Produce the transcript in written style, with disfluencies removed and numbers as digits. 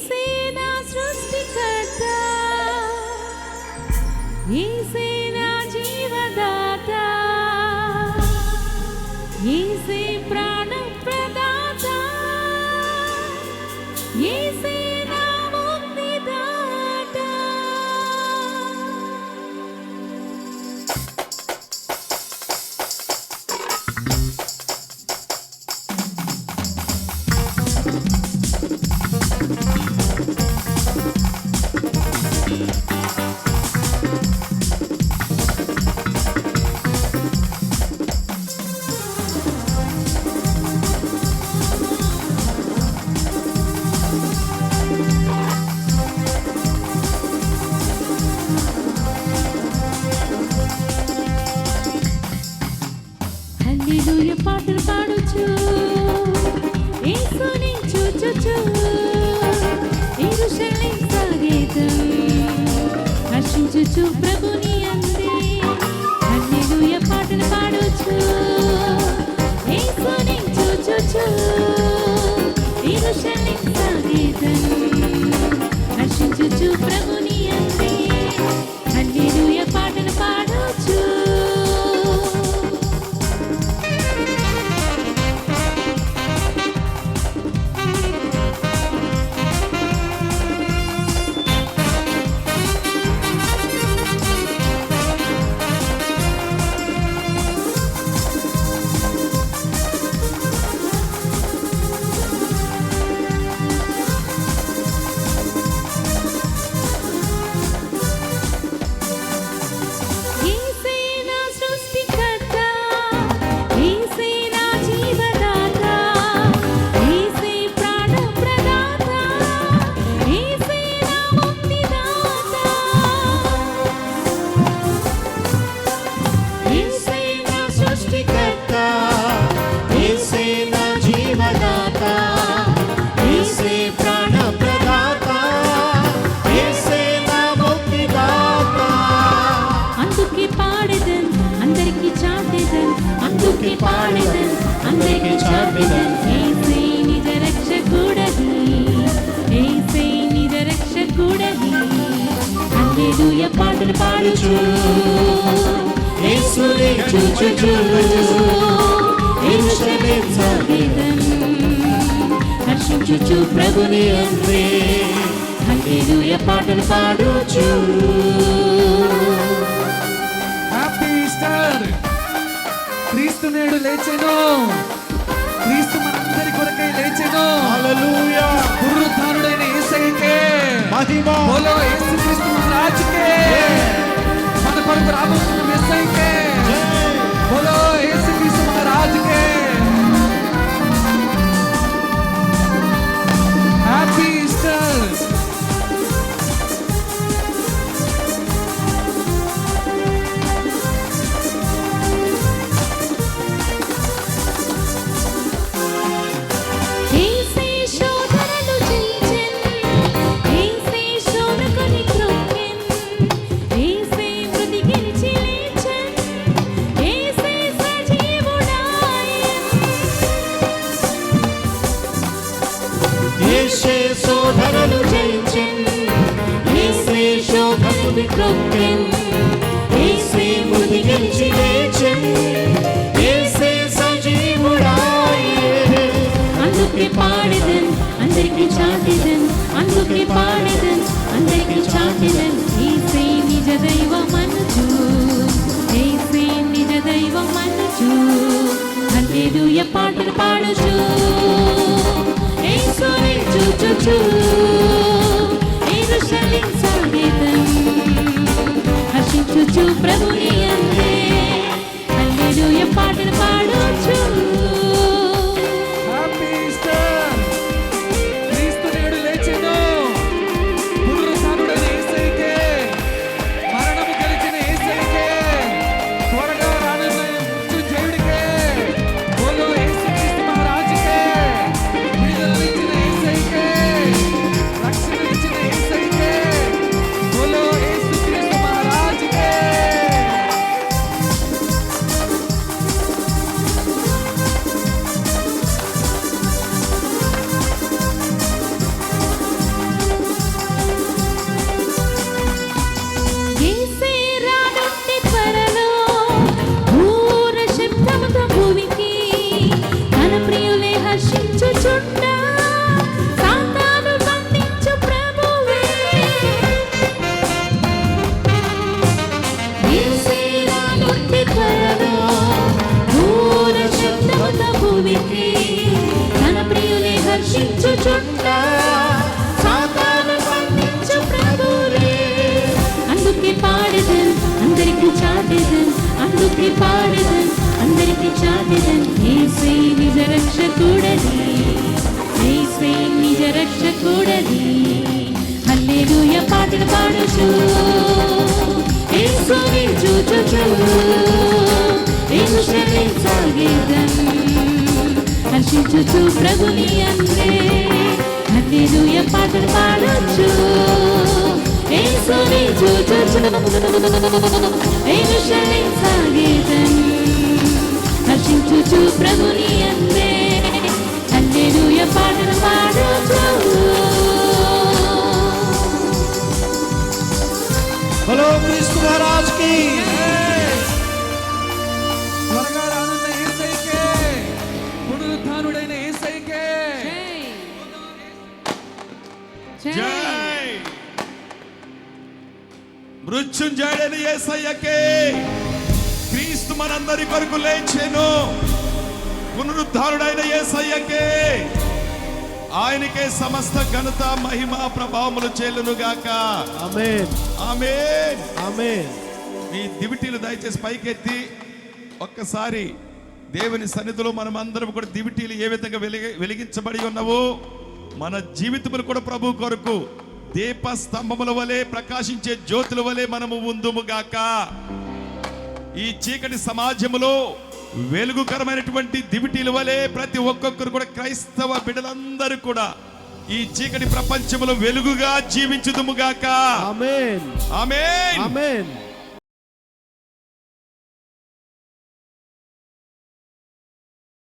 యేసే నా సృష్టికర్త, యేసే నా జీవదాత, యేసే ప్రాణ ప్రదాత, యేసే నా ముక్తిదాత. హల్లెలూయా పాటలు పాడుచు, యేసుని చూచుచు, యెరూషలేం సాగేదం, హర్షించుచు ప్రభుని అందే. హల్లెలూయా పాటలు పాడుచు, యేసుని చూచుచు, యెరూషలేం సాగేదం, హర్షించుచు ప్రభుని అందే. హల్లెలూయా పాటలు పాడుచు. హల్లెలూయా పాటలు పాడుచు, యేసుని చూచుచు, యెరూషలేం సాగేదం, హర్షించుచు ప్రభుని అందే. హల్లెలూయా పాటలు పాడుచు. Happy Easter. క్రీస్తు నేడు లేచెను. క్రీస్తు మనందరి కొరకై లేచెను. హల్లెలూయా. పునరుద్ధానుడైన యేసయ్యకే మహిమ. బోలో యేసుక్రీస్తు మహారాజుకే. మన కొరకు రాబోతున్న యేసయ్యకే బోలో యేసుక్రీస్తు మహారాజుకే. Happy Easter. యేసే శోధనలు జయించెన్, యేసే శోధనలు క్రొక్కెన్, యేసే మృతి గెలిచి లేచెన్, యేసే సజీవుడాయెన్. అందుకే పాడెదన్, అందరికీ చాటెదన్, అందుకే పాడెదన్, అందరికీ చాటెదన్. యేసే నిజ దైవమనుచు, యేసే నిజ దైవమనుచు. హల్లెలూయా పాటలు పాడుచు, యేసుని చూచుచు, యెరూషలేం సాగేదం, హర్షించుచు ప్రభుని అందే. హల్లెలూయా పాటలు పాడుచు. Happy Easter. క్రీస్తు నేడు లేచెను. పునరుద్ధానుడైన యేసయ్యకే, మరణము గెలిచిన యేసయ్యకే, త్వరగా రానున్న మృత్యుంజయుడికే, బోలో యేసుక్రీస్తు మహారాజుకే, విడుదలనిచ్చిన యేసయ్యకే, రక్షణనిచ్చిన యేసయ్యకే, బోలో యేసుక్రీస్తు మహారాజుకే. అందుకే పాడేదన్ అందరికీ చాటేదన్ యేసే నిజ రక్షకుడని యేసే నిజ రక్షకుడని హల్లెలూయా పాటలు పాడుచు యేసుని చూచుచు యేసుని సాగేదన్ హర్షించుచు ప్రభుని అందే హల్లెలూయా పాటలు పాడుచు యేసుని చూచుచు యేసుని సాగేదన్ హర్షించుచు ప్రభుని అందే హల్లెలూయా పాటలు పాడుచు బలో క్రీస్తు మహారాజ్ కి త్వరగా రానున్న యేసయ్యకే, పునరుత్థానుడైన యేసయ్యకే జై మృత్యుంజయుడైన యేసయ్యకే. క్రీస్తు మనందరి కొరకు లేచెను. పునరుద్ధారుడైన యేసయ్యకే, ఆయనకే సమస్త ఘనత మహిమ ప్రభావములు చెల్లును గాక. ఆమేన్ ఆమేన్. ఆమేన్. మీ దివిటీలు దయచేసి పైకెత్తి ఒక్కసారి దేవుని సన్నిధిలో మనం అందరం కూడా దివిటీలు ఏ విధంగా వెలిగించబడి ఉన్నావో మన జీవితములు కూడా ప్రభు కొరకు దీప స్తంభముల వలె ప్రకాశించే జ్యోతుల వలె మనము ఉందుముగాక. ఈ చీకటి సమాజములో వెలుగుకరమైనటువంటి దివిటీల వలె ప్రతి ఒక్కొక్కరు కూడా క్రైస్తవ బిడ్డలందరూ కూడా ఈ చీకటి ప్రపంచములో వెలుగుగా జీవించుదుముగాక. ఆమేన్ ఆమేన్. ఆమేన్.